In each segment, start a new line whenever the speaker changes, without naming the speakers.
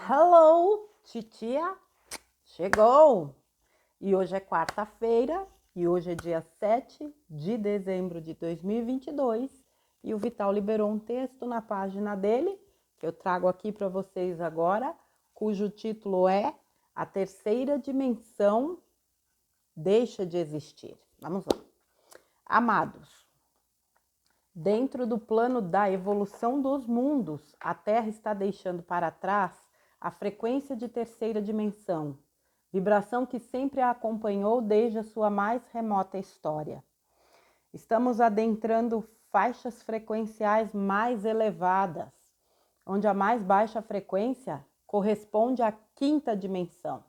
Hello, titia, chegou! E hoje é quarta-feira e hoje é dia 7 de dezembro de 2022 e o Vital liberou um texto na página dele que eu trago aqui para vocês agora, cujo título é A Terceira Dimensão Deixa de Existir. Vamos lá. Amados, dentro do plano da evolução dos mundos, a Terra está deixando para trás a frequência de terceira dimensão, vibração que sempre a acompanhou desde a sua mais remota história. Estamos adentrando faixas frequenciais mais elevadas, onde a mais baixa frequência corresponde à quinta dimensão.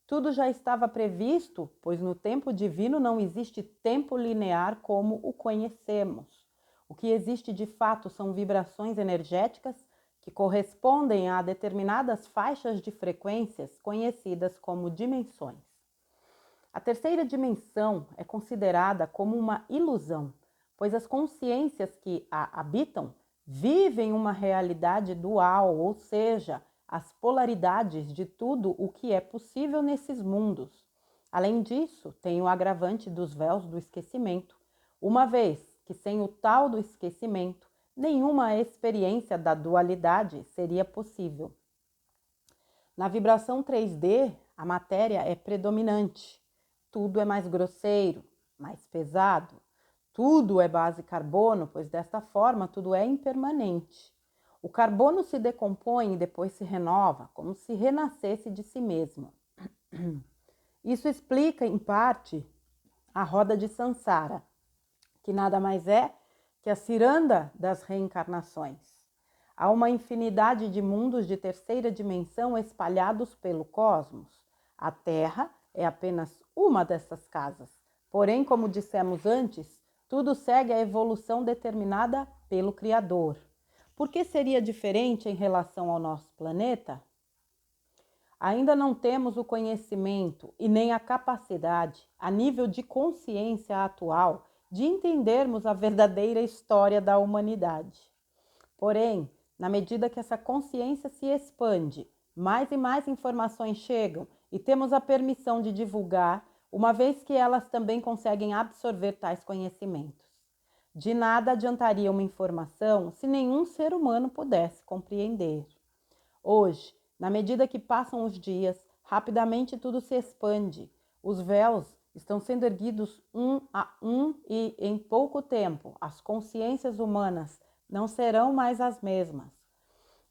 Tudo já estava previsto, pois no tempo divino não existe tempo linear como o conhecemos. O que existe de fato são vibrações energéticas que correspondem a determinadas faixas de frequências conhecidas como dimensões. A terceira dimensão é considerada como uma ilusão, pois as consciências que a habitam vivem uma realidade dual, ou seja, as polaridades de tudo o que é possível nesses mundos. Além disso, tem o agravante dos véus do esquecimento, uma vez que sem o tal do esquecimento, nenhuma experiência da dualidade seria possível. Na vibração 3D, a matéria é predominante. Tudo é mais grosseiro, mais pesado. Tudo é base carbono, pois desta forma tudo é impermanente. O carbono se decompõe e depois se renova, como se renascesse de si mesmo. Isso explica, em parte, a roda de Sansara, que nada mais é que a ciranda das reencarnações. Há uma infinidade de mundos de terceira dimensão espalhados pelo cosmos. A Terra é apenas uma dessas casas. Porém, como dissemos antes, tudo segue a evolução determinada pelo Criador. Por que seria diferente em relação ao nosso planeta? Ainda não temos o conhecimento e nem a capacidade, a nível de consciência atual, de entendermos a verdadeira história da humanidade. Porém, na medida que essa consciência se expande, mais e mais informações chegam e temos a permissão de divulgar, uma vez que elas também conseguem absorver tais conhecimentos. De nada adiantaria uma informação se nenhum ser humano pudesse compreender. Hoje, na medida que passam os dias, rapidamente tudo se expande. Os véus estão sendo erguidos um a um e, em pouco tempo, as consciências humanas não serão mais as mesmas.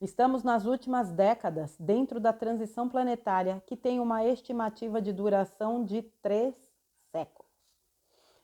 Estamos nas últimas décadas dentro da transição planetária, que tem uma estimativa de duração de 3 séculos.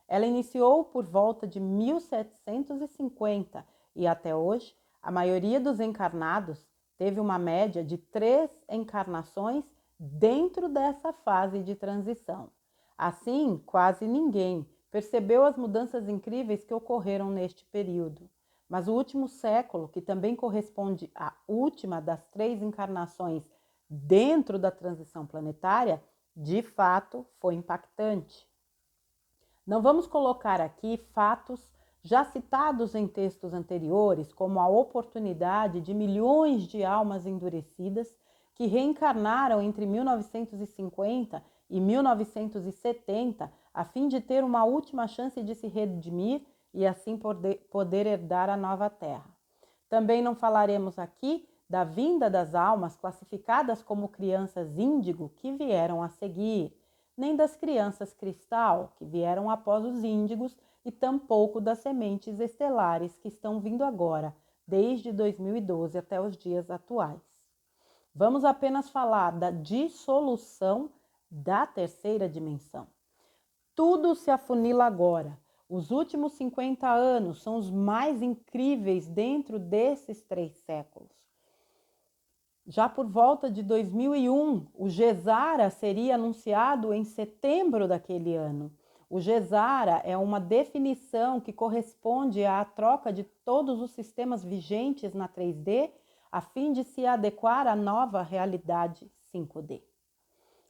Ela iniciou por volta de 1750 e até hoje a maioria dos encarnados teve uma média de 3 encarnações dentro dessa fase de transição. Assim, quase ninguém percebeu as mudanças incríveis que ocorreram neste período. Mas o último século, que também corresponde à última das 3 encarnações dentro da transição planetária, de fato foi impactante. Não vamos colocar aqui fatos já citados em textos anteriores, como a oportunidade de milhões de almas endurecidas que reencarnaram entre 1950 e 1970, a fim de ter uma última chance de se redimir e assim poder herdar a nova terra. Também não falaremos aqui da vinda das almas classificadas como crianças índigo que vieram a seguir, nem das crianças cristal que vieram após os índigos e tampouco das sementes estelares que estão vindo agora, desde 2012 até os dias atuais. Vamos apenas falar da dissolução da terceira dimensão. Tudo se afunila agora. Os últimos 50 anos são os mais incríveis dentro desses 3 séculos. Já por volta de 2001, o Gesara seria anunciado em setembro daquele ano. O Gesara é uma definição que corresponde à troca de todos os sistemas vigentes na 3D a fim de se adequar à nova realidade 5D.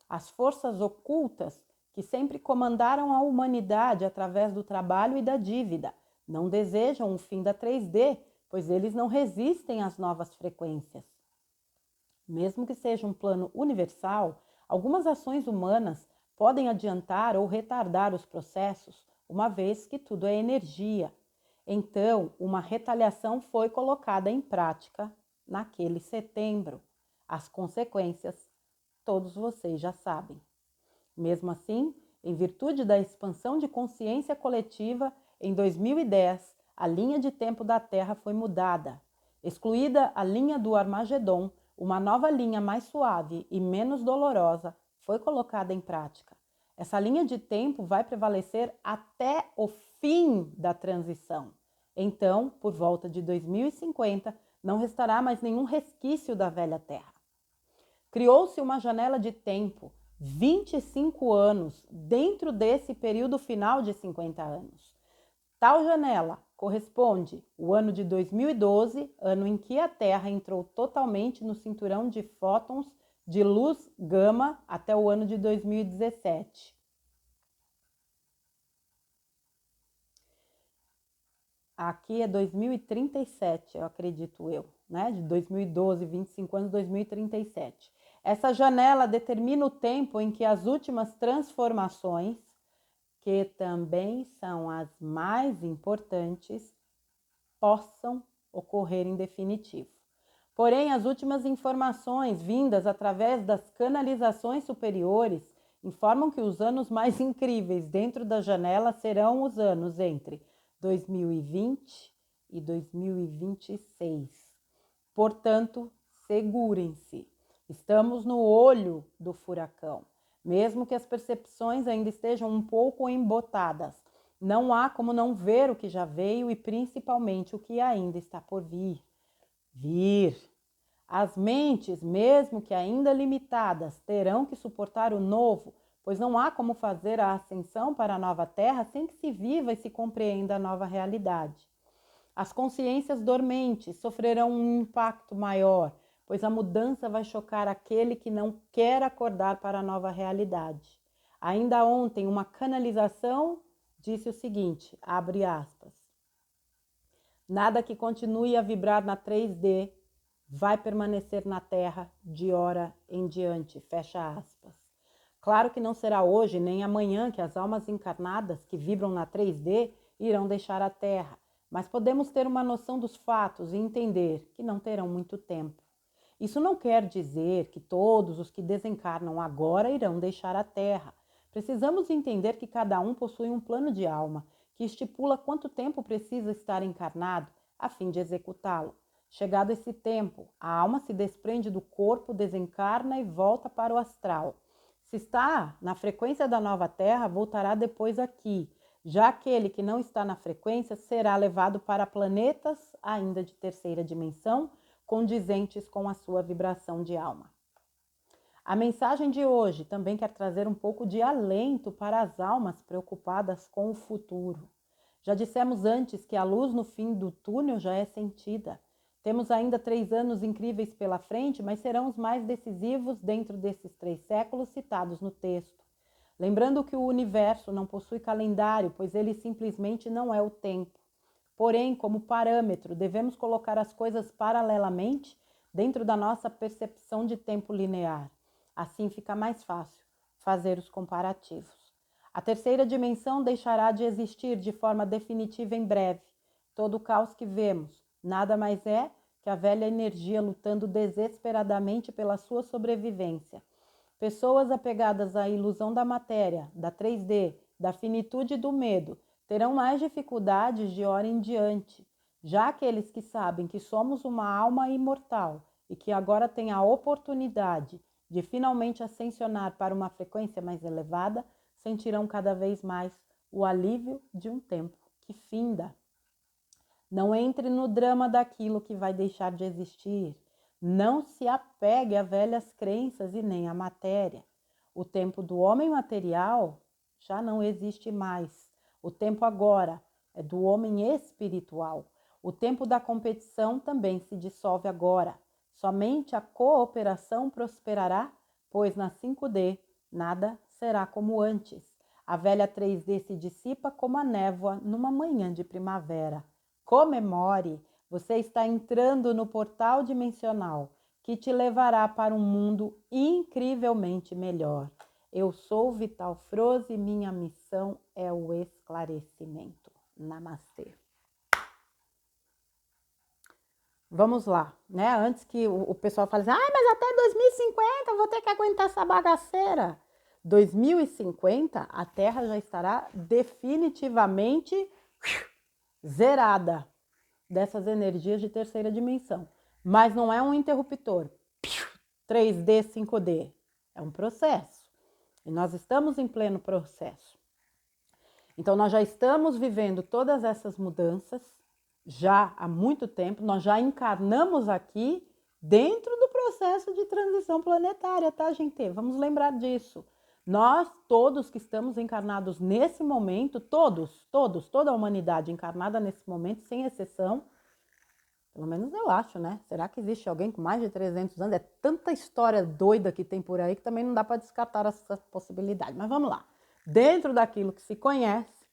As forças ocultas que sempre comandaram a humanidade através do trabalho e da dívida não desejam o fim da 3D, pois eles não resistem às novas frequências. Mesmo que seja um plano universal, algumas ações humanas podem adiantar ou retardar os processos, uma vez que tudo é energia. Então, uma retaliação foi colocada em prática naquele setembro. As consequências, todos vocês já sabem. Mesmo assim, em virtude da expansão de consciência coletiva, em 2010, a linha de tempo da Terra foi mudada. Excluída a linha do Armagedon, uma nova linha mais suave e menos dolorosa foi colocada em prática. Essa linha de tempo vai prevalecer até o fim da transição. Então, por volta de 2050, não restará mais nenhum resquício da velha Terra. Criou-se uma janela de tempo, 25 anos, dentro desse período final de 50 anos. Tal janela corresponde ao ano de 2012, ano em que a Terra entrou totalmente no cinturão de fótons de luz gama até o ano de 2017. Aqui é 2037, eu acredito eu, né? De 2012, 25 anos, 2037. Essa janela determina o tempo em que as últimas transformações, que também são as mais importantes, possam ocorrer em definitivo. Porém, as últimas informações vindas através das canalizações superiores informam que os anos mais incríveis dentro da janela serão os anos entre 2020 e 2026. Portanto, segurem-se. Estamos no olho do furacão. Mesmo que as percepções ainda estejam um pouco embotadas, não há como não ver o que já veio e principalmente o que ainda está por vir. As mentes, mesmo que ainda limitadas, terão que suportar o novo, pois não há como fazer a ascensão para a nova terra sem que se viva e se compreenda a nova realidade. As consciências dormentes sofrerão um impacto maior, pois a mudança vai chocar aquele que não quer acordar para a nova realidade. Ainda ontem, uma canalização disse o seguinte, abre aspas, nada que continue a vibrar na 3D vai permanecer na Terra de hora em diante, fecha aspas. Claro que não será hoje nem amanhã que as almas encarnadas que vibram na 3D irão deixar a Terra, mas podemos ter uma noção dos fatos e entender que não terão muito tempo. Isso não quer dizer que todos os que desencarnam agora irão deixar a Terra. Precisamos entender que cada um possui um plano de alma que estipula quanto tempo precisa estar encarnado a fim de executá-lo. Chegado esse tempo, a alma se desprende do corpo, desencarna e volta para o astral. Se está na frequência da nova Terra, voltará depois aqui. Já aquele que não está na frequência será levado para planetas ainda de terceira dimensão, condizentes com a sua vibração de alma. A mensagem de hoje também quer trazer um pouco de alento para as almas preocupadas com o futuro. Já dissemos antes que a luz no fim do túnel já é sentida. Temos ainda 3 anos incríveis pela frente, mas serão os mais decisivos dentro desses 3 séculos citados no texto. Lembrando que o universo não possui calendário, pois ele simplesmente não é o tempo. Porém, como parâmetro, devemos colocar as coisas paralelamente dentro da nossa percepção de tempo linear. Assim fica mais fácil fazer os comparativos. A terceira dimensão deixará de existir de forma definitiva em breve. Todo o caos que vemos nada mais é que a velha energia lutando desesperadamente pela sua sobrevivência. Pessoas apegadas à ilusão da matéria, da 3D, da finitude e do medo, terão mais dificuldades de hora em diante. Já aqueles que sabem que somos uma alma imortal e que agora têm a oportunidade de finalmente ascensionar para uma frequência mais elevada, sentirão cada vez mais o alívio de um tempo que finda. Não entre no drama daquilo que vai deixar de existir. Não se apegue a velhas crenças e nem à matéria. O tempo do homem material já não existe mais. O tempo agora é do homem espiritual. O tempo da competição também se dissolve agora. Somente a cooperação prosperará, pois na 5D nada será como antes. A velha 3D se dissipa como a névoa numa manhã de primavera. Comemore! Você está entrando no portal dimensional. que te levará para um mundo incrivelmente melhor. Eu sou Vital Froze e minha missão é o esclarecimento. Namastê. Vamos lá, né? Antes que o pessoal fale assim, mas até 2050 eu vou ter que aguentar essa bagaceira. 2050 a Terra já estará definitivamente zerada dessas energias de terceira dimensão. Mas não é um interruptor 3D, 5D. É um processo. E nós estamos em pleno processo. Então, nós já estamos vivendo todas essas mudanças já há muito tempo. Nós já encarnamos aqui dentro do processo de transição planetária, tá, gente? Vamos lembrar disso. Nós, todos que estamos encarnados nesse momento, toda a humanidade encarnada nesse momento, sem exceção, pelo menos eu acho, né? Será que existe alguém com mais de 300 anos? É tanta história doida que tem por aí que também não dá para descartar essa possibilidade. Mas vamos lá. Dentro daquilo que se conhece,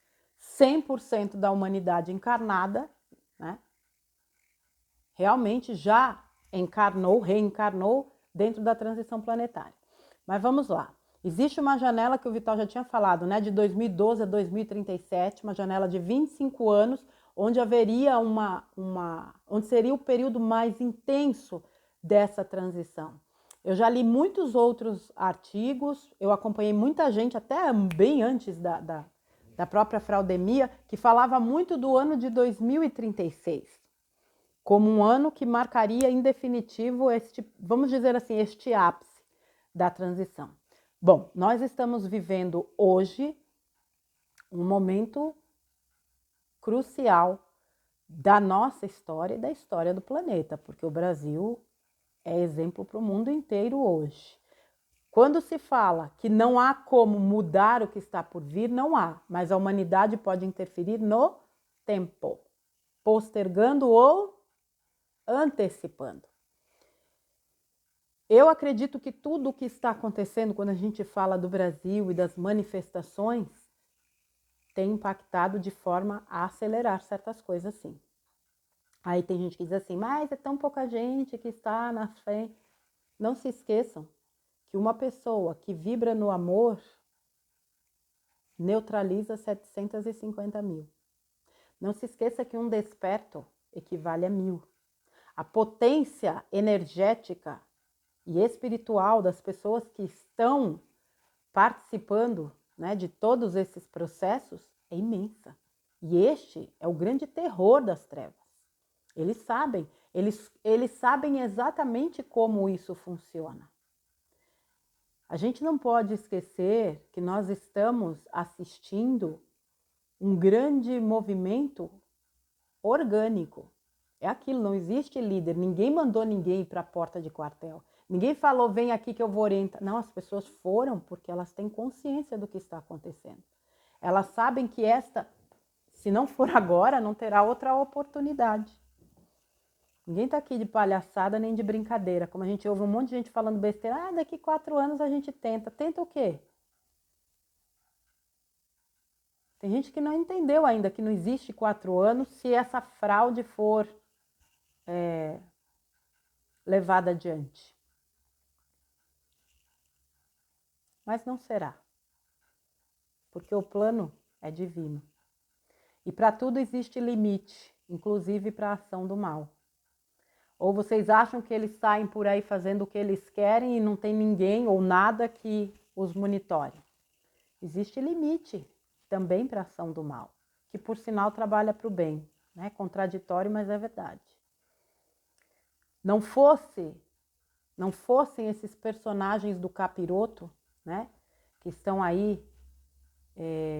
100% da humanidade encarnada, né? Realmente já encarnou, reencarnou dentro da transição planetária. Mas vamos lá. Existe uma janela que o Vital já tinha falado, né? De 2012 a 2037, uma janela de 25 anos, onde haveria onde seria o período mais intenso dessa transição. Eu já li muitos outros artigos, eu acompanhei muita gente, até bem antes da própria Fraudemia, que falava muito do ano de 2036, como um ano que marcaria em definitivo este, vamos dizer assim, este ápice da transição. Bom, nós estamos vivendo hoje um momento crucial da nossa história e da história do planeta, porque o Brasil é exemplo para o mundo inteiro hoje. Quando se fala que não há como mudar o que está por vir, não há, mas a humanidade pode interferir no tempo, postergando ou antecipando. Eu acredito que tudo o que está acontecendo quando a gente fala do Brasil e das manifestações tem impactado de forma a acelerar certas coisas, sim. Aí tem gente que diz assim, mas é tão pouca gente que está na frente. Não se esqueçam que uma pessoa que vibra no amor neutraliza 750 mil. Não se esqueça que um desperto equivale a 1000. A potência energética e espiritual das pessoas que estão participando, né, de todos esses processos é imensa. E este é o grande terror das trevas. Eles sabem exatamente como isso funciona. A gente não pode esquecer que nós estamos assistindo um grande movimento orgânico. É aquilo, não existe líder, ninguém mandou ninguém para a porta de quartel. Ninguém falou, vem aqui que eu vou orientar. Não, as pessoas foram porque elas têm consciência do que está acontecendo. Elas sabem que se não for agora, não terá outra oportunidade. Ninguém está aqui de palhaçada nem de brincadeira. Como a gente ouve um monte de gente falando besteira, daqui 4 anos a gente tenta. Tenta o quê? Tem gente que não entendeu ainda que não existe 4 anos se essa fraude for levada adiante. Mas não será. Porque o plano é divino. E para tudo existe limite, inclusive para a ação do mal. Ou vocês acham que eles saem por aí fazendo o que eles querem e não tem ninguém ou nada que os monitore? Existe limite também para a ação do mal, que por sinal trabalha para o bem, né? Contraditório, mas é verdade. Não fossem esses personagens do capiroto, né? Que estão aí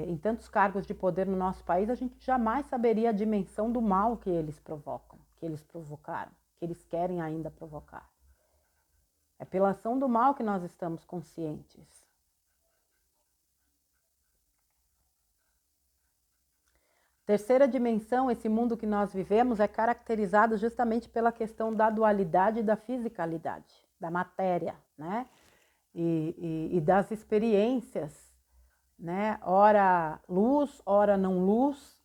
em tantos cargos de poder no nosso país, a gente jamais saberia a dimensão do mal que eles provocam, que eles provocaram, que eles querem ainda provocar. É pela ação do mal que nós estamos conscientes. Terceira dimensão, esse mundo que nós vivemos, é caracterizado justamente pela questão da dualidade e da fisicalidade, da matéria, né? E das experiências, né? Ora luz, ora não luz,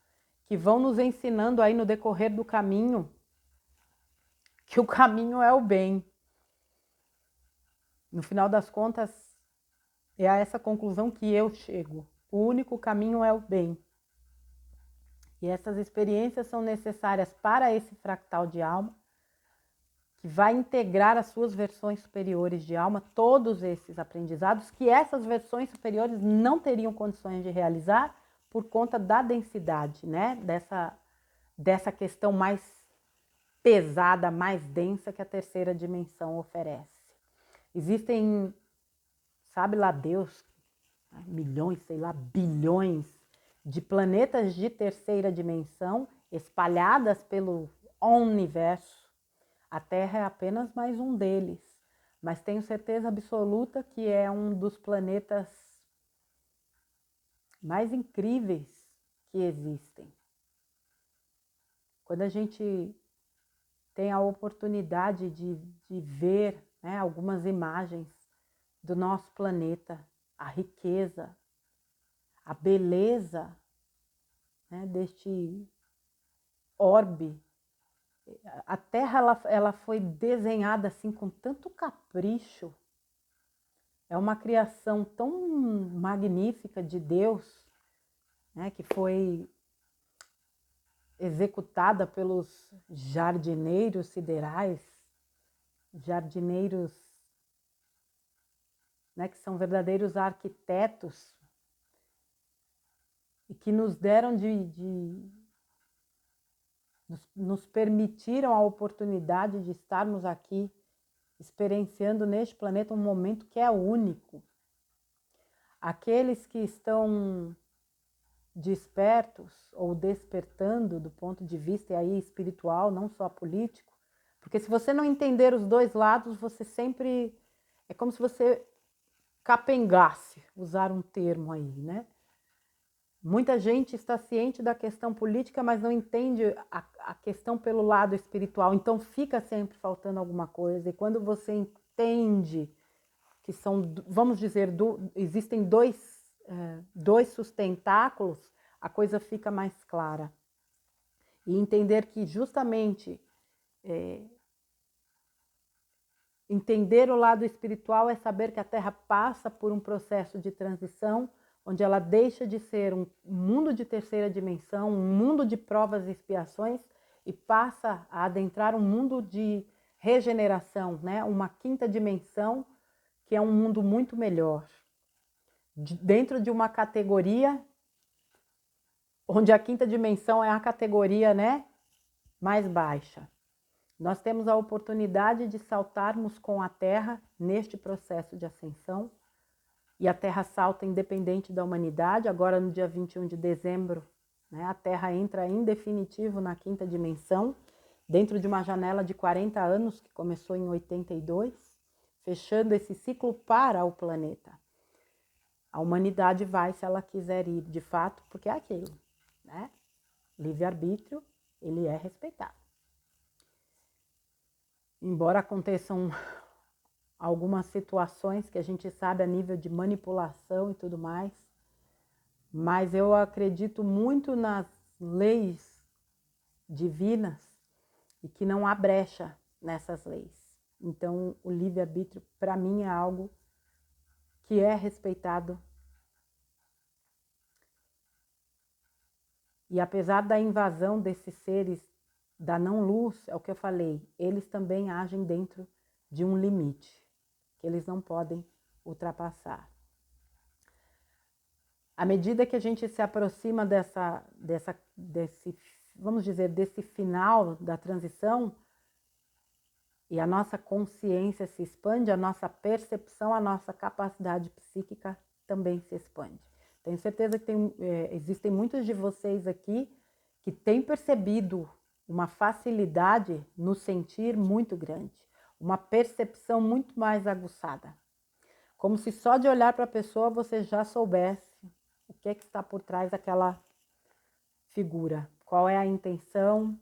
que vão nos ensinando aí no decorrer do caminho que o caminho é o bem. No final das contas, é a essa conclusão que eu chego. O único caminho é o bem. E essas experiências são necessárias para esse fractal de alma, que vai integrar as suas versões superiores de alma, todos esses aprendizados que essas versões superiores não teriam condições de realizar por conta da densidade, né? Dessa questão mais pesada, mais densa que a terceira dimensão oferece. Existem, sabe lá Deus, milhões, sei lá, bilhões de planetas de terceira dimensão espalhadas pelo universo. A Terra é apenas mais um deles, mas tenho certeza absoluta que é um dos planetas mais incríveis que existem. Quando a gente tem a oportunidade de ver, né, algumas imagens do nosso planeta, a riqueza, a beleza, né, deste orbe. A Terra ela foi desenhada assim com tanto capricho. É uma criação tão magnífica de Deus, né, que foi executada pelos jardineiros siderais, jardineiros, né, que são verdadeiros arquitetos e que nos deram nos permitiram a oportunidade de estarmos aqui experienciando neste planeta um momento que é único. Aqueles que estão despertos ou despertando do ponto de vista aí espiritual, não só político, porque se você não entender os dois lados, você sempre é como se você capengasse, usar um termo aí, né? Muita gente está ciente da questão política, mas não entende a questão pelo lado espiritual. Então fica sempre faltando alguma coisa. E quando você entende que são, vamos dizer, existem dois sustentáculos, a coisa fica mais clara. E entender que justamente entender o lado espiritual é saber que a Terra passa por um processo de transição, onde ela deixa de ser um mundo de terceira dimensão, um mundo de provas e expiações, e passa a adentrar um mundo de regeneração, né? Uma quinta dimensão, que é um mundo muito melhor. Dentro de uma categoria, onde a quinta dimensão é a categoria, né, mais baixa. Nós temos a oportunidade de saltarmos com a Terra neste processo de ascensão, e a Terra salta independente da humanidade. Agora, no dia 21 de dezembro, né, a Terra entra em definitivo na quinta dimensão, dentro de uma janela de 40 anos, que começou em 82, fechando esse ciclo para o planeta. A humanidade vai, se ela quiser ir, de fato, porque é aquilo, né? Livre-arbítrio, ele é respeitado. Embora aconteçam algumas situações que a gente sabe a nível de manipulação e tudo mais, mas eu acredito muito nas leis divinas e que não há brecha nessas leis. Então, o livre-arbítrio, para mim, é algo que é respeitado. E apesar da invasão desses seres da não-luz, é o que eu falei, eles também agem dentro de um limite que eles não podem ultrapassar. À medida que a gente se aproxima desse, vamos dizer, desse final da transição, e a nossa consciência se expande, a nossa percepção, a nossa capacidade psíquica também se expande. Tenho certeza que existem muitos de vocês aqui que têm percebido uma facilidade no sentir muito grande, uma percepção muito mais aguçada. Como se só de olhar para a pessoa você já soubesse o que está por trás daquela figura, qual é a intenção,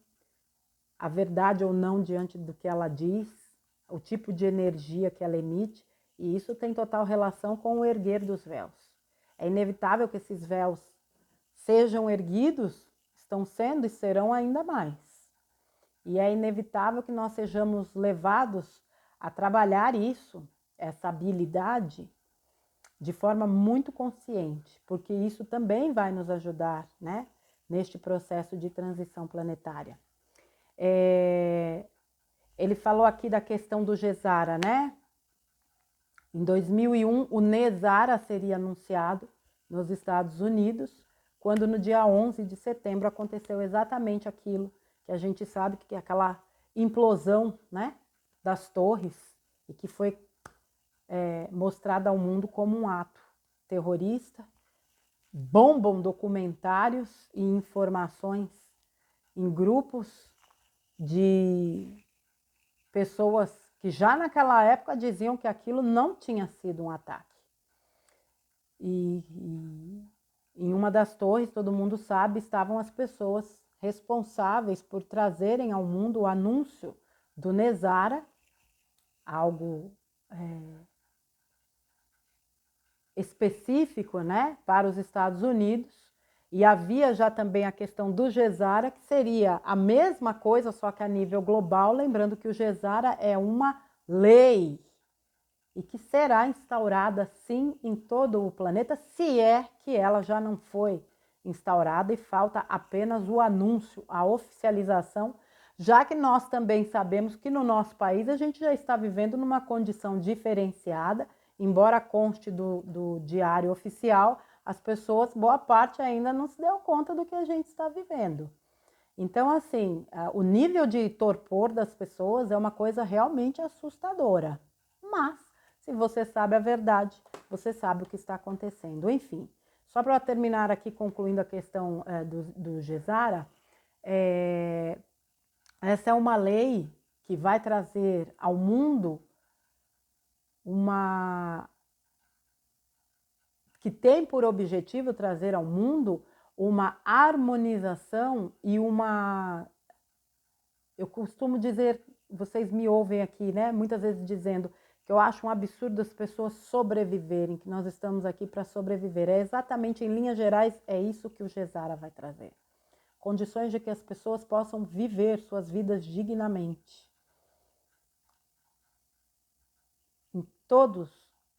a verdade ou não diante do que ela diz, o tipo de energia que ela emite, e isso tem total relação com o erguer dos véus. É inevitável que esses véus sejam erguidos, estão sendo e serão ainda mais. E é inevitável que nós sejamos levados a trabalhar isso. essa habilidade de forma muito consciente, porque isso também vai nos ajudar, né, neste processo de transição planetária. Ele falou aqui da questão do Gesara, né? Em 2001, o Nezara seria anunciado nos Estados Unidos, quando no dia 11 de setembro aconteceu exatamente aquilo que a gente sabe, que é aquela implosão, né, das torres, e que foi mostrada ao mundo como um ato terrorista. Bombam documentários e informações em grupos de pessoas que já naquela época diziam que aquilo não tinha sido um ataque. E em uma das torres, todo mundo sabe, estavam as pessoas responsáveis por trazerem ao mundo o anúncio do Nezara, algo específico, né, para os Estados Unidos. E havia já também a questão do Gesara, que seria a mesma coisa, só que a nível global, lembrando que o Gesara é uma lei e que será instaurada sim em todo o planeta, se é que ela já não foi instaurada, e falta apenas o anúncio, a oficialização, já que nós também sabemos que no nosso país a gente já está vivendo numa condição diferenciada, embora conste do diário oficial, as pessoas, boa parte ainda não se deu conta do que a gente está vivendo. Então, assim, o nível de torpor das pessoas é uma coisa realmente assustadora. Mas, se você sabe a verdade, você sabe o que está acontecendo. Enfim, só para terminar aqui, concluindo a questão do Gesara, essa é uma lei que vai trazer ao mundo que tem por objetivo trazer ao mundo uma harmonização e eu costumo dizer, vocês me ouvem aqui, né, muitas vezes dizendo que eu acho um absurdo as pessoas sobreviverem, que nós estamos aqui para sobreviver. É exatamente, em linhas gerais, é isso que o Gesara vai trazer. Condições de que as pessoas possam viver suas vidas dignamente. Em todos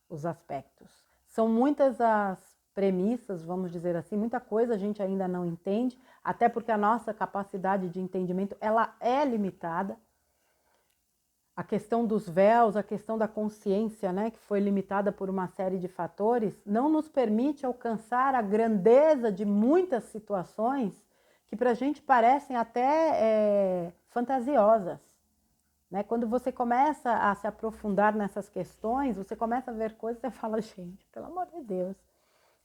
os aspectos. São muitas as premissas, vamos dizer assim, muita coisa a gente ainda não entende, até porque a nossa capacidade de entendimento, ela é limitada. A questão dos véus, a questão da consciência, né, que foi limitada por uma série de fatores, não nos permite alcançar a grandeza de muitas situações que para a gente parecem até fantasiosas. Né? Quando você começa a se aprofundar nessas questões, você começa a ver coisas e você fala, gente, pelo amor de Deus,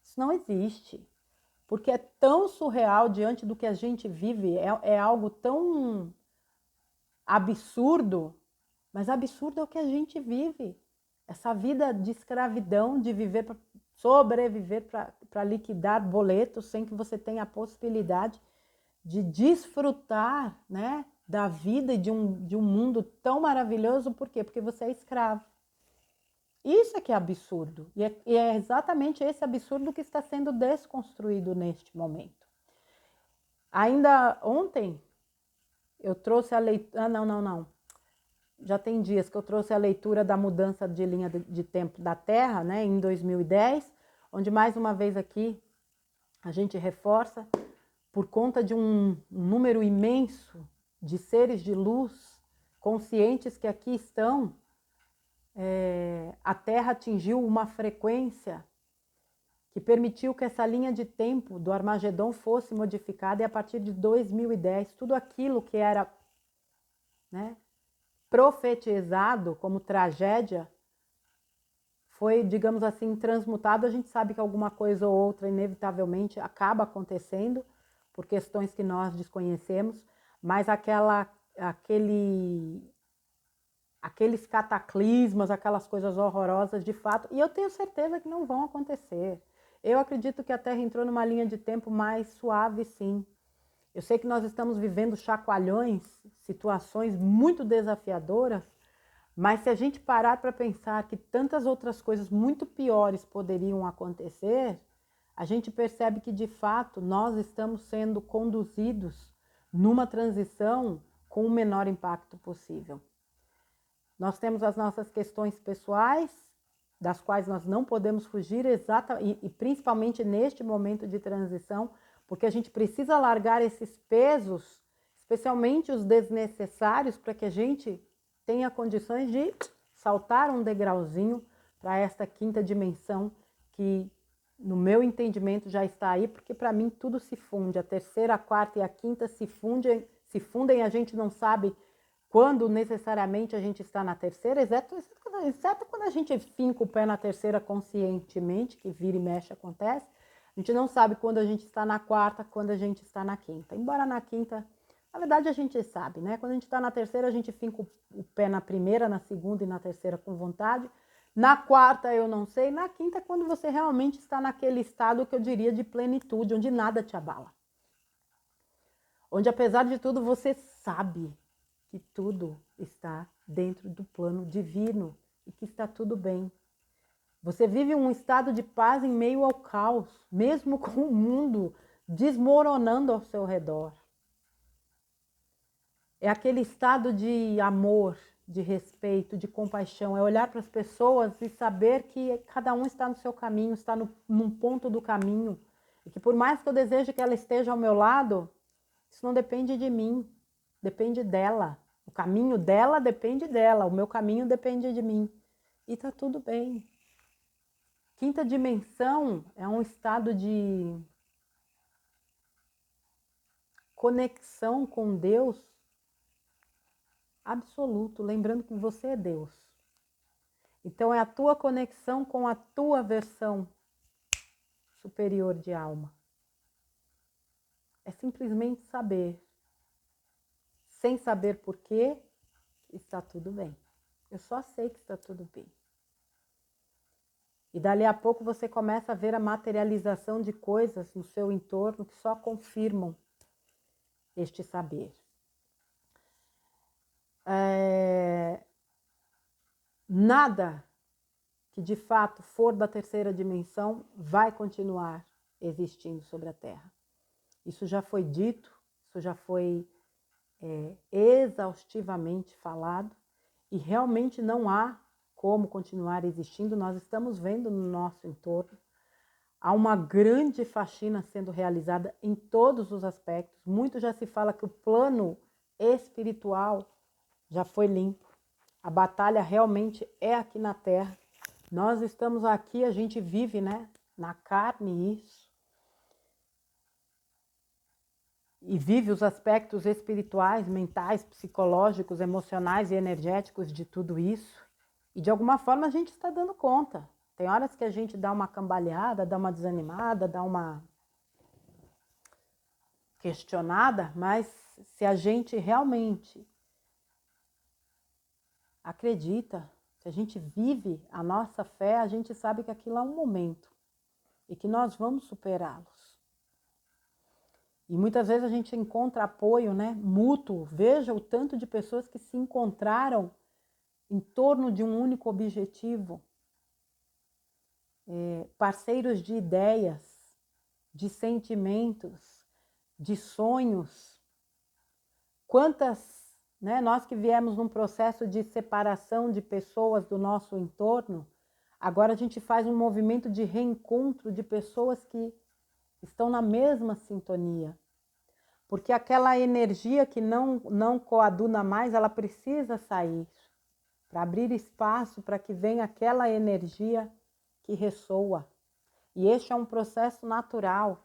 isso não existe. Porque é tão surreal diante do que a gente vive, é algo tão absurdo, mas absurdo é o que a gente vive. Essa vida de escravidão, de viver, sobreviver para liquidar boletos sem que você tenha a possibilidade de desfrutar, né, da vida e de um mundo tão maravilhoso. Por quê? Porque você é escravo. Isso é que é absurdo. E é exatamente esse absurdo que está sendo desconstruído neste momento. Ainda ontem, eu trouxe a leitura... não. Já tem dias que eu trouxe a leitura da mudança de linha de tempo da Terra, né, em 2010, onde mais uma vez aqui a gente reforça, por conta de um número imenso de seres de luz conscientes que aqui estão, a Terra atingiu uma frequência que permitiu que essa linha de tempo do Armagedon fosse modificada, e a partir de 2010, tudo aquilo que era, né, profetizado como tragédia foi, digamos assim, transmutado. A gente sabe que alguma coisa ou outra inevitavelmente acaba acontecendo por questões que nós desconhecemos, mas aqueles cataclismas, aquelas coisas horrorosas de fato, e eu tenho certeza que não vão acontecer. Eu acredito que a Terra entrou numa linha de tempo mais suave, sim. Eu sei que nós estamos vivendo chacoalhões, situações muito desafiadoras, mas se a gente parar para pensar que tantas outras coisas muito piores poderiam acontecer, a gente percebe que, de fato, nós estamos sendo conduzidos numa transição com o menor impacto possível. Nós temos as nossas questões pessoais, das quais nós não podemos fugir, e principalmente neste momento de transição, porque a gente precisa largar esses pesos, especialmente os desnecessários, para que a gente tenha condições de saltar um degrauzinho para esta quinta dimensão que, no meu entendimento, já está aí, porque para mim tudo se funde. A terceira, a quarta e a quinta se fundem, a gente não sabe quando necessariamente a gente está na terceira, exceto quando a gente finca o pé na terceira conscientemente, que vira e mexe acontece. A gente não sabe quando a gente está na quarta, quando a gente está na quinta. Embora na quinta, na verdade a gente sabe, né? Quando a gente está na terceira, a gente finca o pé na primeira, na segunda e na terceira com vontade. Na quarta eu não sei. Na quinta é quando você realmente está naquele estado que eu diria de plenitude, onde nada te abala. Onde apesar de tudo você sabe que tudo está dentro do plano divino e que está tudo bem. Você vive um estado de paz em meio ao caos, mesmo com o mundo desmoronando ao seu redor. É aquele estado de amor, de respeito, de compaixão. É olhar para as pessoas e saber que cada um está no seu caminho, está num ponto do caminho. E que por mais que eu deseje que ela esteja ao meu lado, isso não depende de mim, depende dela. O caminho dela depende dela, o meu caminho depende de mim. E tá tudo bem. Quinta dimensão é um estado de conexão com Deus absoluto, lembrando que você é Deus. Então é a tua conexão com a tua versão superior de alma. É simplesmente saber, sem saber por quê, está tudo bem. Eu só sei que está tudo bem. E dali a pouco você começa a ver a materialização de coisas no seu entorno que só confirmam este saber. Nada que de fato for da terceira dimensão vai continuar existindo sobre a Terra. Isso já foi dito, isso já foi exaustivamente falado e realmente não há como continuar existindo. Nós estamos vendo no nosso entorno, há uma grande faxina sendo realizada em todos os aspectos. Muito já se fala que o plano espiritual já foi limpo. A batalha realmente é aqui na Terra. Nós estamos aqui, a gente vive, né, na carne isso. E vive os aspectos espirituais, mentais, psicológicos, emocionais e energéticos de tudo isso. E de alguma forma a gente está dando conta. Tem horas que a gente dá uma cambaleada, dá uma desanimada, dá uma questionada, mas se a gente realmente acredita, se a gente vive a nossa fé, a gente sabe que aquilo é um momento e que nós vamos superá-los. E muitas vezes a gente encontra apoio, né, mútuo. Veja o tanto de pessoas que se encontraram em torno de um único objetivo. Parceiros de ideias, de sentimentos, de sonhos. Quantas, né, nós que viemos num processo de separação de pessoas do nosso entorno, agora a gente faz um movimento de reencontro de pessoas que estão na mesma sintonia. Porque aquela energia que não coaduna mais, ela precisa sair para abrir espaço para que venha aquela energia que ressoa. E este é um processo natural,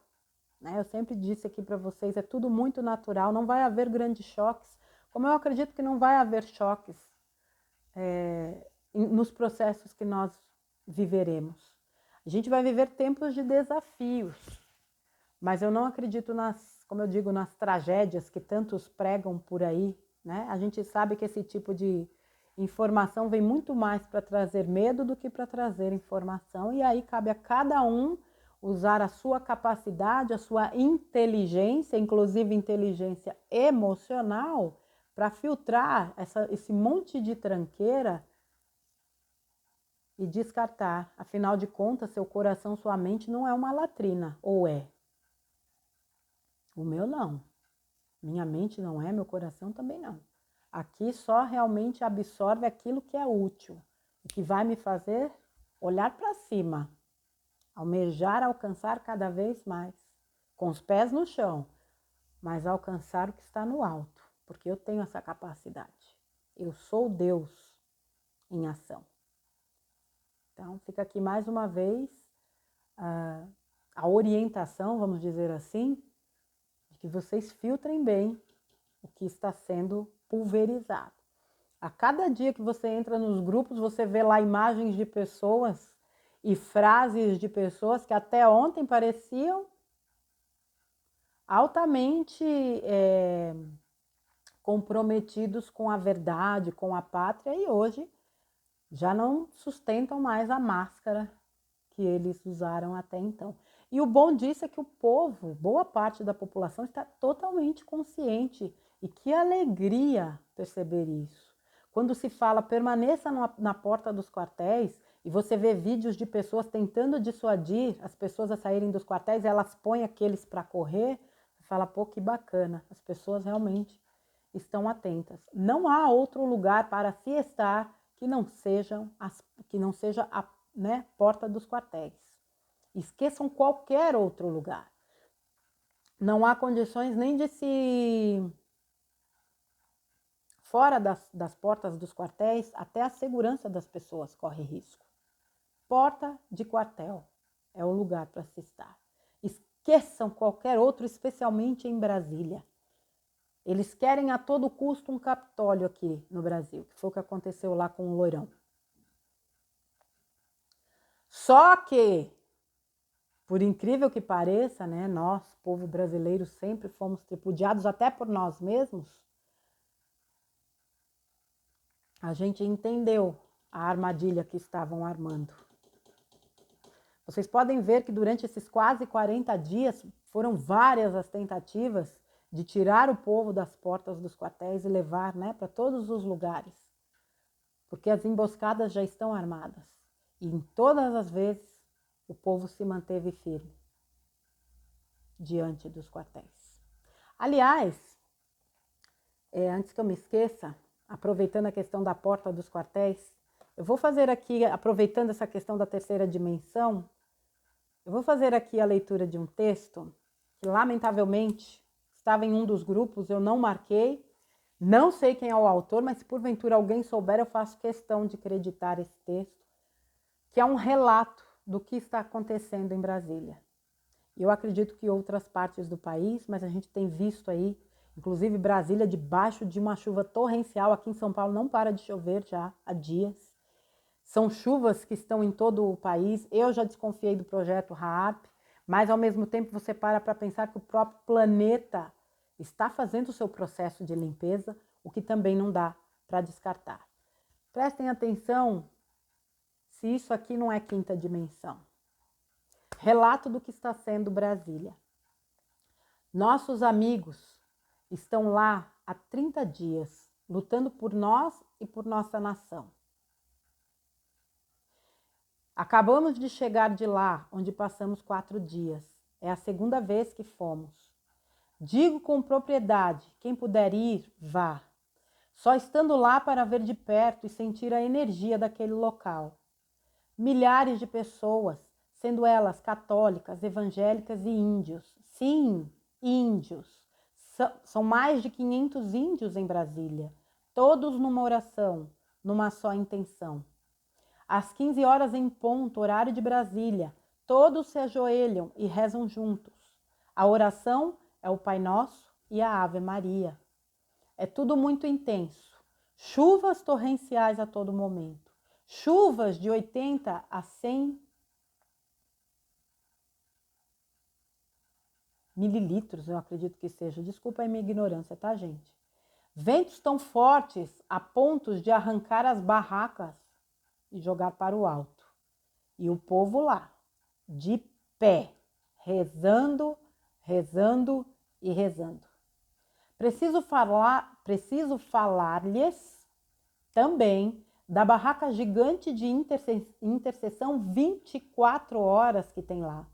né? Eu sempre disse aqui para vocês, é tudo muito natural, não vai haver grandes choques, como eu acredito que não vai haver choques nos processos que nós viveremos. A gente vai viver tempos de desafios, mas eu não acredito como eu digo, nas tragédias que tantos pregam por aí, né? A gente sabe que esse tipo de informação vem muito mais para trazer medo do que para trazer informação, e aí cabe a cada um usar a sua capacidade, a sua inteligência, inclusive inteligência emocional, para filtrar esse monte de tranqueira e descartar. Afinal de contas, seu coração, sua mente não é uma latrina, ou é? O meu não. Minha mente não é, meu coração também não. Aqui só realmente absorve aquilo que é útil, o que vai me fazer olhar para cima, almejar alcançar cada vez mais, com os pés no chão, mas alcançar o que está no alto, porque eu tenho essa capacidade. Eu sou Deus em ação. Então, fica aqui mais uma vez a orientação, vamos dizer assim, de que vocês filtrem bem o que está sendo pulverizado. A cada dia que você entra nos grupos, você vê lá imagens de pessoas e frases de pessoas que até ontem pareciam altamente comprometidos com a verdade, com a pátria, e hoje já não sustentam mais a máscara que eles usaram até então. E o bom disso é que o povo, boa parte da população, está totalmente consciente. E que alegria perceber isso. Quando se fala permaneça na porta dos quartéis, e você vê vídeos de pessoas tentando dissuadir as pessoas a saírem dos quartéis, elas põem aqueles para correr, você fala, pô, que bacana, as pessoas realmente estão atentas. Não há outro lugar para se estar que não seja a porta dos quartéis. Esqueçam qualquer outro lugar. Não há condições nem de se... Fora das portas dos quartéis, até a segurança das pessoas corre risco. Porta de quartel é o lugar para se estar. Esqueçam qualquer outro, especialmente em Brasília. Eles querem a todo custo um Capitólio aqui no Brasil, que foi o que aconteceu lá com o Loirão. Só que, por incrível que pareça, né, nós, povo brasileiro, sempre fomos tripudiados, até por nós mesmos. A gente entendeu a armadilha que estavam armando. Vocês podem ver que durante esses quase 40 dias foram várias as tentativas de tirar o povo das portas dos quartéis e levar, né, para todos os lugares. Porque as emboscadas já estão armadas. E em todas as vezes o povo se manteve firme diante dos quartéis. Aliás, antes que eu me esqueça, aproveitando a questão da porta dos quartéis, eu vou fazer aqui, aproveitando essa questão da terceira dimensão, eu vou fazer aqui a leitura de um texto que, lamentavelmente, estava em um dos grupos, eu não marquei, não sei quem é o autor, mas se porventura alguém souber, eu faço questão de acreditar esse texto, que é um relato do que está acontecendo em Brasília. Eu acredito que outras partes do país, mas a gente tem visto aí, inclusive Brasília, debaixo de uma chuva torrencial. Aqui em São Paulo não para de chover já há dias. São chuvas que estão em todo o país. Eu já desconfiei do projeto RAAP, mas ao mesmo tempo você para pensar que o próprio planeta está fazendo o seu processo de limpeza, o que também não dá para descartar. Prestem atenção se isso aqui não é quinta dimensão. Relato do que está sendo Brasília. Nossos amigos estão lá há 30 dias, lutando por nós e por nossa nação. Acabamos de chegar de lá, onde passamos 4 dias. É a segunda vez que fomos. Digo com propriedade, quem puder ir, vá. Só estando lá para ver de perto e sentir a energia daquele local. Milhares de pessoas, sendo elas católicas, evangélicas e índios. Sim, índios. São mais de 500 índios em Brasília, todos numa oração, numa só intenção. Às 15 horas em ponto, horário de Brasília, todos se ajoelham e rezam juntos. A oração é o Pai Nosso e a Ave Maria. É tudo muito intenso. Chuvas torrenciais a todo momento. Chuvas de 80 a 100 mililitros, eu acredito que seja. Desculpa aí minha ignorância, tá, gente? Ventos tão fortes a pontos de arrancar as barracas e jogar para o alto. E o povo lá, de pé, rezando, rezando e rezando. Preciso falar-lhes também da barraca gigante de intercessão 24 horas que tem lá.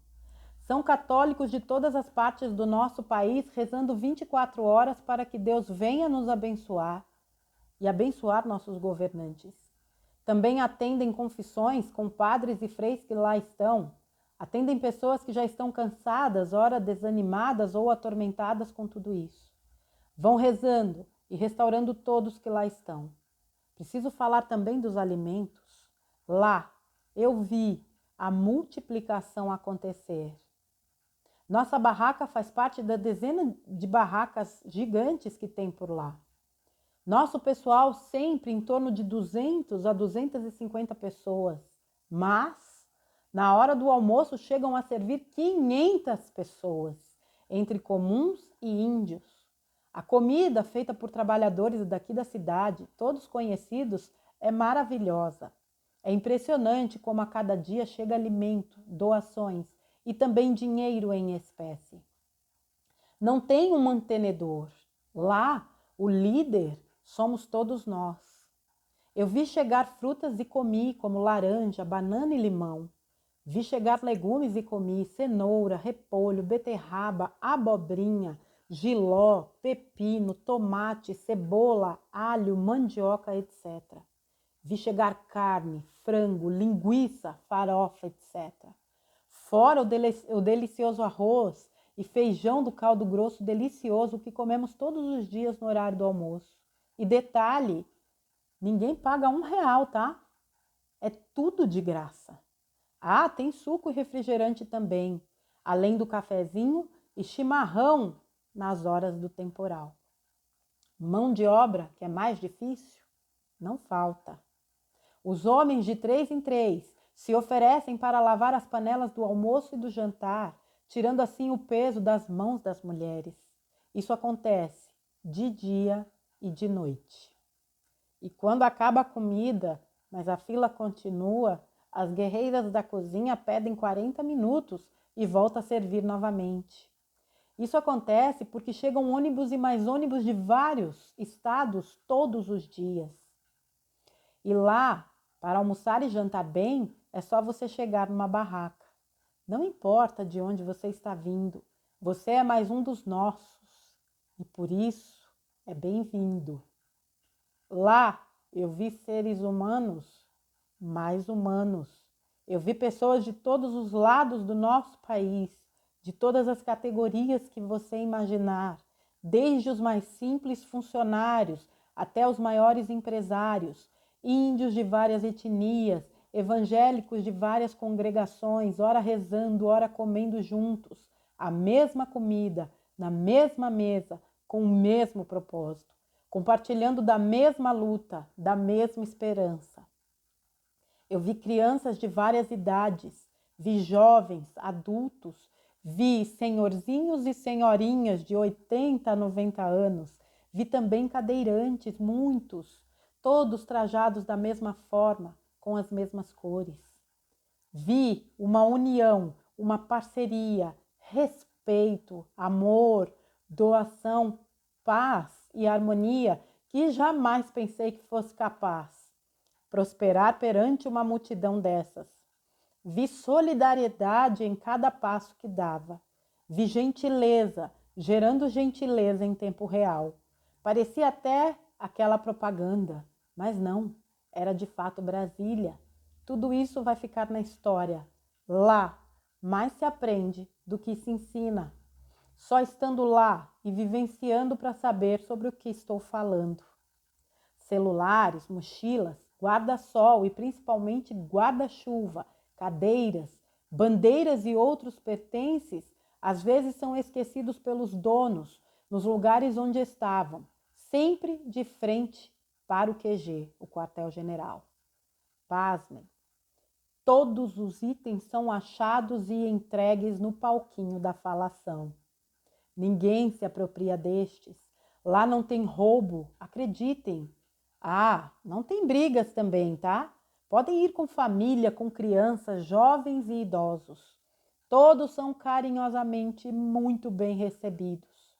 São católicos de todas as partes do nosso país rezando 24 horas para que Deus venha nos abençoar, e abençoar nossos governantes. Também atendem confissões com padres e freis que lá estão. Atendem pessoas que já estão cansadas, ora desanimadas ou atormentadas com tudo isso. Vão rezando e restaurando todos que lá estão. Preciso falar também dos alimentos. Lá eu vi a multiplicação acontecer. Nossa barraca faz parte da dezena de barracas gigantes que tem por lá. Nosso pessoal sempre em torno de 200 a 250 pessoas, mas na hora do almoço chegam a servir 500 pessoas, entre comuns e índios. A comida feita por trabalhadores daqui da cidade, todos conhecidos, é maravilhosa. É impressionante como a cada dia chega alimento, doações e também dinheiro em espécie. Não tem um mantenedor. Lá, o líder somos todos nós. Eu vi chegar frutas e comi, como laranja, banana e limão. Vi chegar legumes e comi, cenoura, repolho, beterraba, abobrinha, jiló, pepino, tomate, cebola, alho, mandioca, etc. Vi chegar carne, frango, linguiça, farofa, etc. Fora o delicioso arroz e feijão do caldo grosso delicioso que comemos todos os dias no horário do almoço. E detalhe, ninguém paga R$1, tá? É tudo de graça. Ah, tem suco e refrigerante também, além do cafezinho e chimarrão nas horas do temporal. Mão de obra, que é mais difícil, não falta. Os homens de 3 em 3 se oferecem para lavar as panelas do almoço e do jantar, tirando assim o peso das mãos das mulheres. Isso acontece de dia e de noite. E quando acaba a comida, mas a fila continua, as guerreiras da cozinha pedem 40 minutos e voltam a servir novamente. Isso acontece porque chegam ônibus e mais ônibus de vários estados todos os dias. E lá, para almoçar e jantar bem, é só você chegar numa barraca. Não importa de onde você está vindo, você é mais um dos nossos e por isso é bem-vindo. Lá eu vi seres humanos mais humanos. Eu vi pessoas de todos os lados do nosso país, de todas as categorias que você imaginar, desde os mais simples funcionários até os maiores empresários, índios de várias etnias, evangélicos de várias congregações, ora rezando, ora comendo juntos, a mesma comida, na mesma mesa, com o mesmo propósito, compartilhando da mesma luta, da mesma esperança. Eu vi crianças de várias idades, vi jovens, adultos, vi senhorzinhos e senhorinhas de 80 a 90 anos, vi também cadeirantes, muitos, todos trajados da mesma forma, com as mesmas cores. Vi uma união, uma parceria, respeito, amor, doação, paz e harmonia que jamais pensei que fosse capaz prosperar perante uma multidão dessas. Vi solidariedade em cada passo que dava. Vi gentileza, gerando gentileza em tempo real. Parecia até aquela propaganda, mas não, era de fato Brasília. Tudo isso vai ficar na história. Lá, mais se aprende do que se ensina. Só estando lá e vivenciando para saber sobre o que estou falando. Celulares, mochilas, guarda-sol e principalmente guarda-chuva, cadeiras, bandeiras e outros pertences, às vezes são esquecidos pelos donos nos lugares onde estavam, sempre de frente para o QG, o quartel-general. Pasmem, todos os itens são achados e entregues no palquinho da falação. Ninguém se apropria destes. Lá não tem roubo, acreditem. Ah, não tem brigas também, tá? Podem ir com família, com crianças, jovens e idosos. Todos são carinhosamente muito bem recebidos.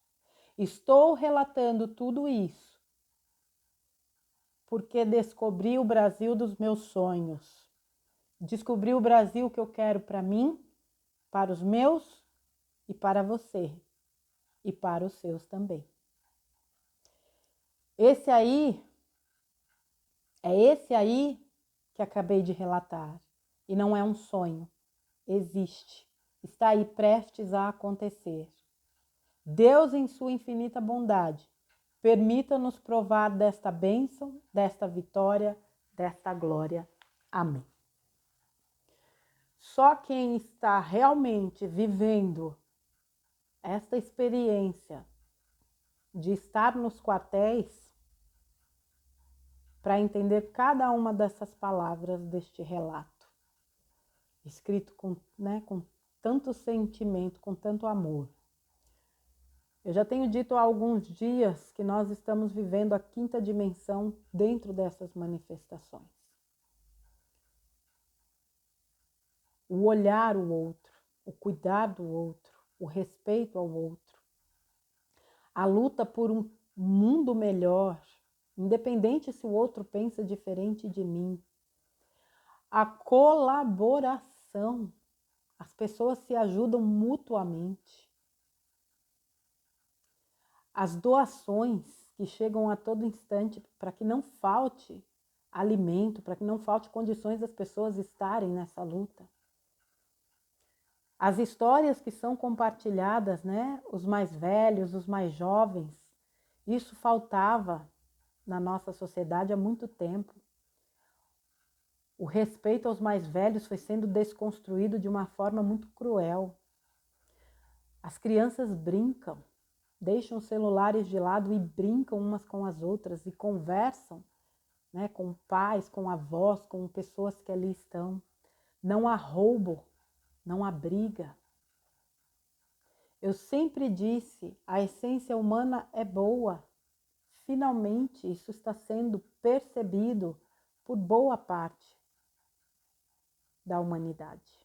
Estou relatando tudo isso porque descobri o Brasil dos meus sonhos. Descobri o Brasil que eu quero para mim, para os meus e para você. E para os seus também. Esse aí É esse aí que acabei de relatar. E não é um sonho. Existe. Está aí prestes a acontecer. Deus, em sua infinita bondade, permita-nos provar desta bênção, desta vitória, desta glória. Amém. Só quem está realmente vivendo esta experiência de estar nos quartéis para entender cada uma dessas palavras deste relato, escrito com tanto sentimento, com tanto amor. Eu já tenho dito há alguns dias que nós estamos vivendo a quinta dimensão dentro dessas manifestações. O olhar o outro, o cuidar do outro, o respeito ao outro, a luta por um mundo melhor, independente se o outro pensa diferente de mim, a colaboração, as pessoas se ajudam mutuamente, as doações que chegam a todo instante para que não falte alimento, para que não falte condições das pessoas estarem nessa luta. As histórias que são compartilhadas, né? Os mais velhos, os mais jovens, isso faltava na nossa sociedade há muito tempo. O respeito aos mais velhos foi sendo desconstruído de uma forma muito cruel. As crianças brincam, deixam os celulares de lado e brincam umas com as outras e conversam, né, com pais, com avós, com pessoas que ali estão. Não há roubo, não há briga. Eu sempre disse, a essência humana é boa. Finalmente, isso está sendo percebido por boa parte da humanidade.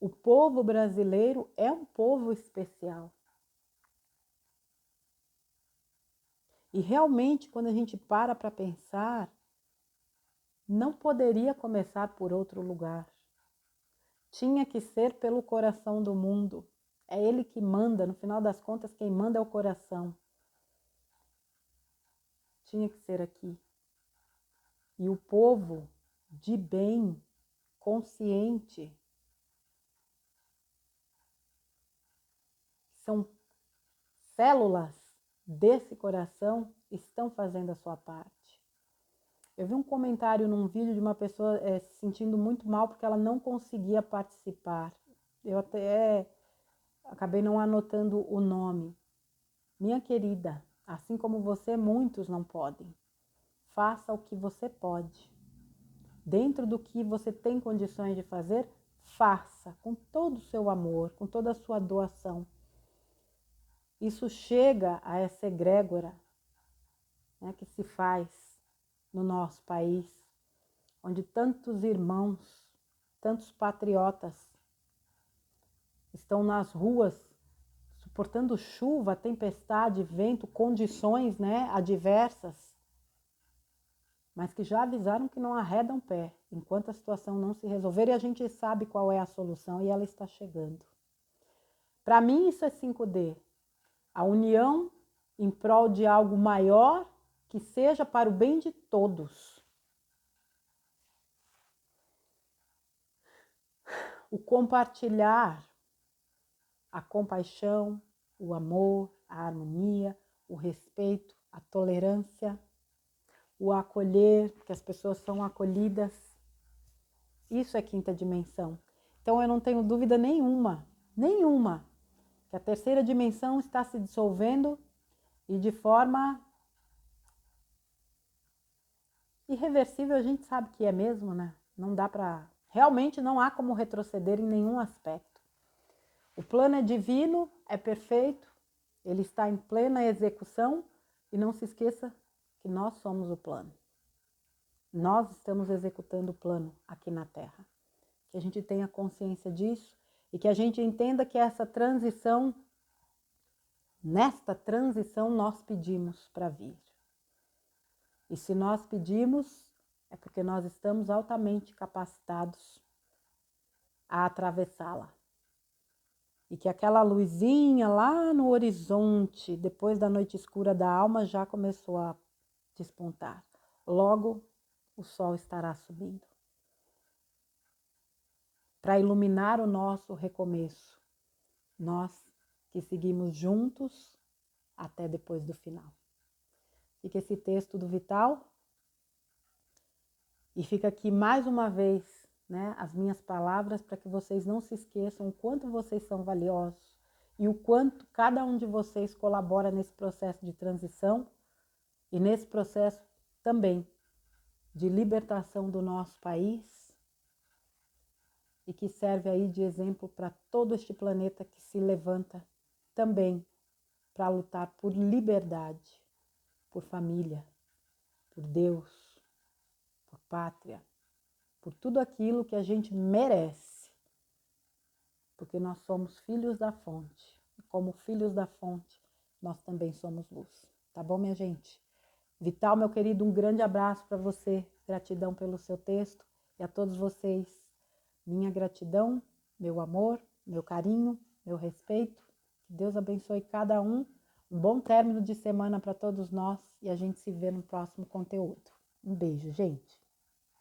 O povo brasileiro é um povo especial. E realmente, quando a gente para pensar, não poderia começar por outro lugar. Tinha que ser pelo coração do mundo. É ele que manda, no final das contas, quem manda é o coração. Tinha que ser aqui. E o povo de bem, consciente, são células desse coração, estão fazendo a sua parte. Eu vi um comentário num vídeo de uma pessoa se sentindo muito mal porque ela não conseguia participar. Eu até acabei não anotando o nome. Minha querida, assim como você, muitos não podem. Faça o que você pode. Dentro do que você tem condições de fazer, faça com todo o seu amor, com toda a sua doação. Isso chega a essa egrégora, né, que se faz no nosso país, onde tantos irmãos, tantos patriotas estão nas ruas, suportando chuva, tempestade, vento, condições, né, adversas, mas que já avisaram que não arredam pé enquanto a situação não se resolver, e a gente sabe qual é a solução e ela está chegando. Para mim isso é 5D. A união em prol de algo maior que seja para o bem de todos. O compartilhar, a compaixão, o amor, a harmonia, o respeito, a tolerância, o acolher, que as pessoas são acolhidas. Isso é quinta dimensão. Então eu não tenho dúvida nenhuma, que a terceira dimensão está se dissolvendo e de forma irreversível, a gente sabe que é mesmo, né? Não dá para... Realmente não há como retroceder em nenhum aspecto. O plano é divino, é perfeito, ele está em plena execução e não se esqueça que nós somos o plano. Nós estamos executando o plano aqui na Terra. Que a gente tenha consciência disso e que a gente entenda que essa transição, nesta transição nós pedimos para vir. E se nós pedimos, é porque nós estamos altamente capacitados a atravessá-la. E que aquela luzinha lá no horizonte, depois da noite escura da alma, já começou a despontar. Logo, o sol estará subindo para iluminar o nosso recomeço. Nós que seguimos juntos até depois do final. Fica esse texto do Vital e fica aqui mais uma vez, né, as minhas palavras para que vocês não se esqueçam o quanto vocês são valiosos e o quanto cada um de vocês colabora nesse processo de transição e nesse processo também de libertação do nosso país e que serve aí de exemplo para todo este planeta que se levanta também para lutar por liberdade, por família, por Deus, por pátria, por tudo aquilo que a gente merece, porque nós somos filhos da fonte. E como filhos da fonte, nós também somos luz. Tá bom, minha gente? Vital, meu querido, um grande abraço para você. Gratidão pelo seu texto e a todos vocês. Minha gratidão, meu amor, meu carinho, meu respeito. Que Deus abençoe cada um. Um bom término de semana para todos nós e a gente se vê no próximo conteúdo. Um beijo, gente.